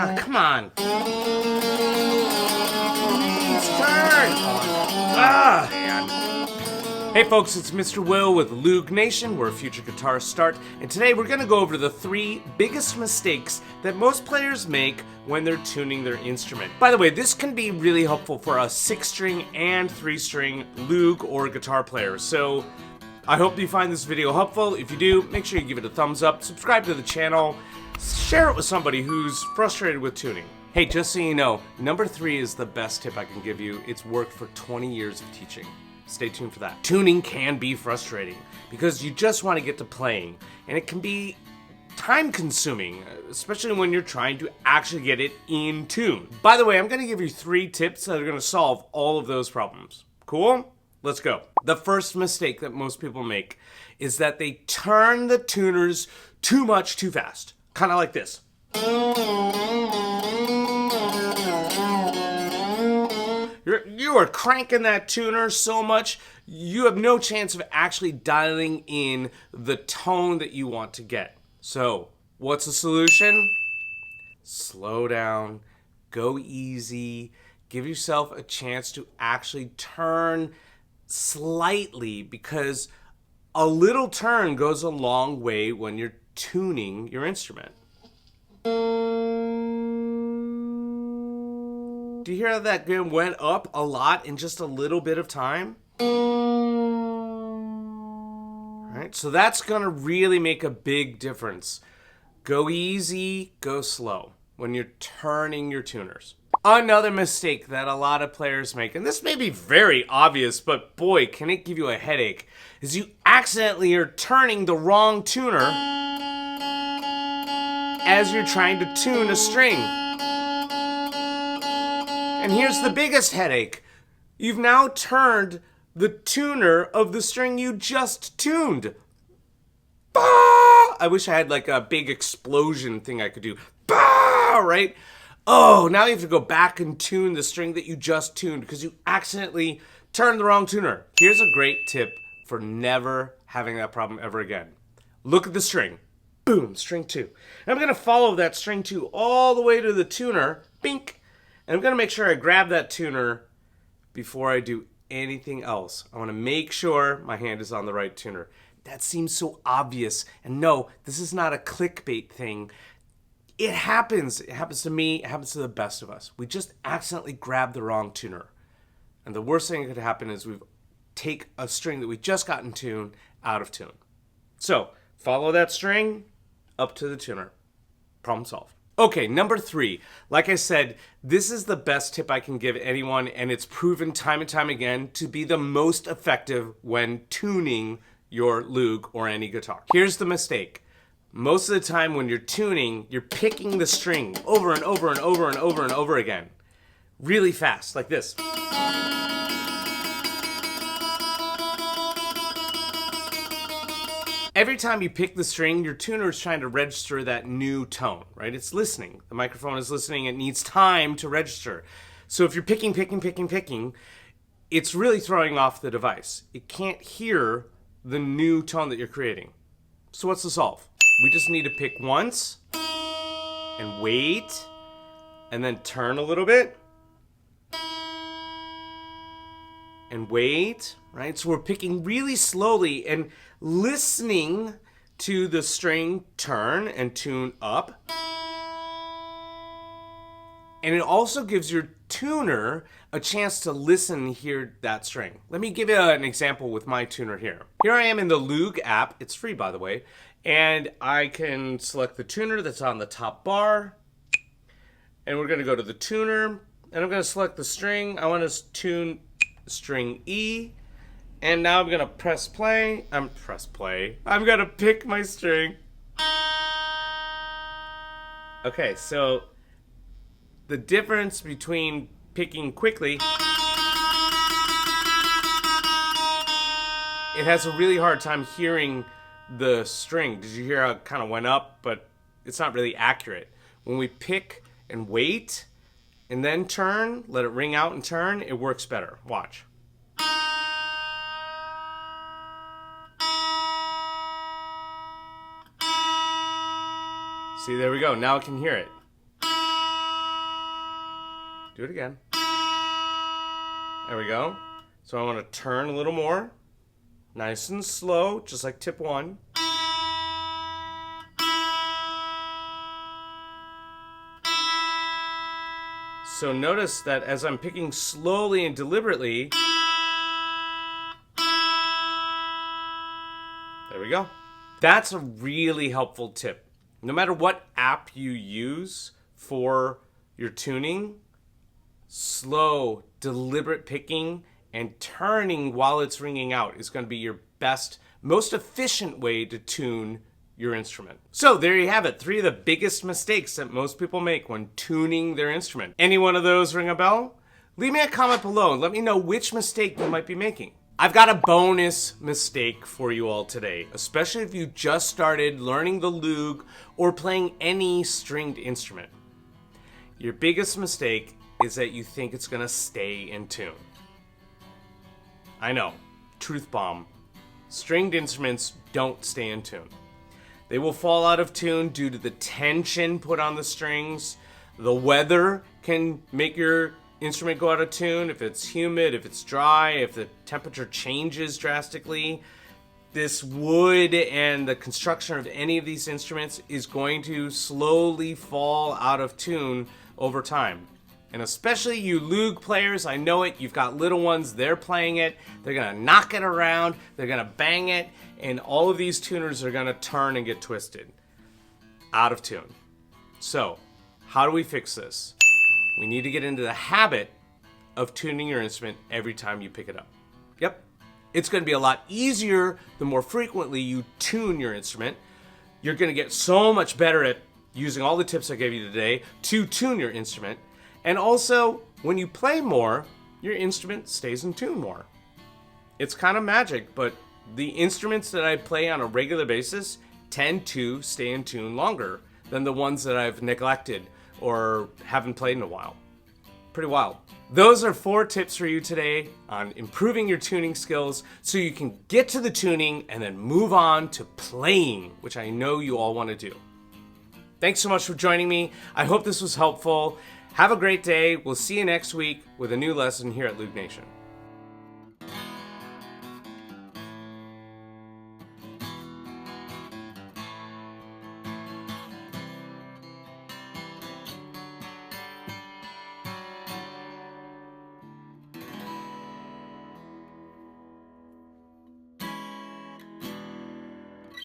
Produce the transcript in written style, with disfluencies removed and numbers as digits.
Ah, come on. It's turn. Ah, man. Hey folks, it's Mr. Will with Loog Nation, where future guitars start, and today we're going to go over the 3 biggest mistakes that most players make when they're tuning their instrument. By the way, this can be really helpful for a 6-string and 3-string Loog or guitar players, so I hope you find this video helpful. If you do, make sure you give it a thumbs up, subscribe to the channel, share it with somebody who's frustrated with tuning. Hey, just so you know, number 3 is the best tip I can give you. It's worked for 20 years of teaching. Stay tuned for that. Tuning can be frustrating because you just want to get to playing, and it can be time consuming, especially when you're trying to actually get it in tune. By the way, I'm going to give you 3 tips that are going to solve all of those problems. Cool? Let's go. The first mistake that most people make is that they turn the tuners too much too fast. Kind of like this. You are cranking that tuner so much, you have no chance of actually dialing in the tone that you want to get. So, what's the solution? Slow down, go easy, give yourself a chance to actually turn slightly, because a little turn goes a long way when you're tuning your instrument. Do you hear how that went up a lot in just a little bit of time? Alright, so that's going to really make a big difference. Go easy, go slow when you're turning your tuners. Another mistake that a lot of players make, and this may be very obvious, but boy, can it give you a headache, is you accidentally are turning the wrong tuner as you're trying to tune a string. And here's the biggest headache. You've now turned the tuner of the string you just tuned. Bah! I wish I had like a big explosion thing I could do. Bah! Right? Oh, now you have to go back and tune the string that you just tuned because you accidentally turned the wrong tuner. Here's a great tip for never having that problem ever again. Look at the string. Boom, string 2. And I'm going to follow that string 2 all the way to the tuner. Bink. And I'm going to make sure I grab that tuner before I do anything else. I want to make sure my hand is on the right tuner. That seems so obvious. And no, this is not a clickbait thing. It happens. It happens to me. It happens to the best of us. We just accidentally grab the wrong tuner. And the worst thing that could happen is we take a string that we just got in tune out of tune. So follow that string up to the tuner. Problem solved. Okay, number 3. Like I said, this is the best tip I can give anyone, and it's proven time and time again to be the most effective when tuning your Loog or any guitar. Here's the mistake. Most of the time when you're tuning, you're picking the string over and over and over and over and over again. Really fast, like this. Every time you pick the string, your tuner is trying to register that new tone, right? It's listening. The microphone is listening. It needs time to register. So if you're picking, it's really throwing off the device. It can't hear the new tone that you're creating. So what's the solve? We just need to pick once and wait and then turn a little bit and wait, right? So we're picking really slowly and listening to the string turn and tune up. And it also gives your tuner a chance to listen and hear that string. Let me give you an example with my tuner here. Here I am in the Loog app. It's free, by the way. And I can select the tuner that's on the top bar. And we're going to go to the tuner. And I'm going to select the string. I want to tune string E. And now I'm going to press play. I'm going to pick my string. Okay, so the difference between picking quickly, it has a really hard time hearing the string. Did you hear how it kind of went up? But it's not really accurate. When we pick and wait and then turn, let it ring out and turn, it works better. Watch. See, there we go. Now I can hear it. Do it again. There we go. So I want to turn a little more. Nice and slow, just like tip 1. So notice that as I'm picking slowly and deliberately, there we go. That's a really helpful tip. No matter what app you use for your tuning, slow, deliberate picking and turning while it's ringing out is going to be your best, most efficient way to tune your instrument. So there you have it, 3 of the biggest mistakes that most people make when tuning their instrument. Any one of those ring a bell? Leave me a comment below and let me know which mistake you might be making. I've got a bonus mistake for you all today, especially if you just started learning the Loog or playing any stringed instrument. Your biggest mistake is that you think it's gonna stay in tune. I know, truth bomb. Stringed instruments don't stay in tune. They will fall out of tune due to the tension put on the strings. The weather can make your instrument go out of tune. If it's humid, if it's dry, if the temperature changes drastically. This wood and the construction of any of these instruments is going to slowly fall out of tune over time. And especially you Loog players, I know it, you've got little ones, they're playing it, they're gonna knock it around, they're gonna bang it, and all of these tuners are gonna turn and get twisted. Out of tune. So, how do we fix this? We need to get into the habit of tuning your instrument every time you pick it up. Yep. It's gonna be a lot easier the more frequently you tune your instrument. You're gonna get so much better at using all the tips I gave you today to tune your instrument. And also, when you play more, your instrument stays in tune more. It's kind of magic, but the instruments that I play on a regular basis tend to stay in tune longer than the ones that I've neglected or haven't played in a while. Pretty wild. Those are 4 tips for you today on improving your tuning skills so you can get to the tuning and then move on to playing, which I know you all want to do. Thanks so much for joining me. I hope this was helpful. Have a great day. We'll see you next week with a new lesson here at Loog Nation.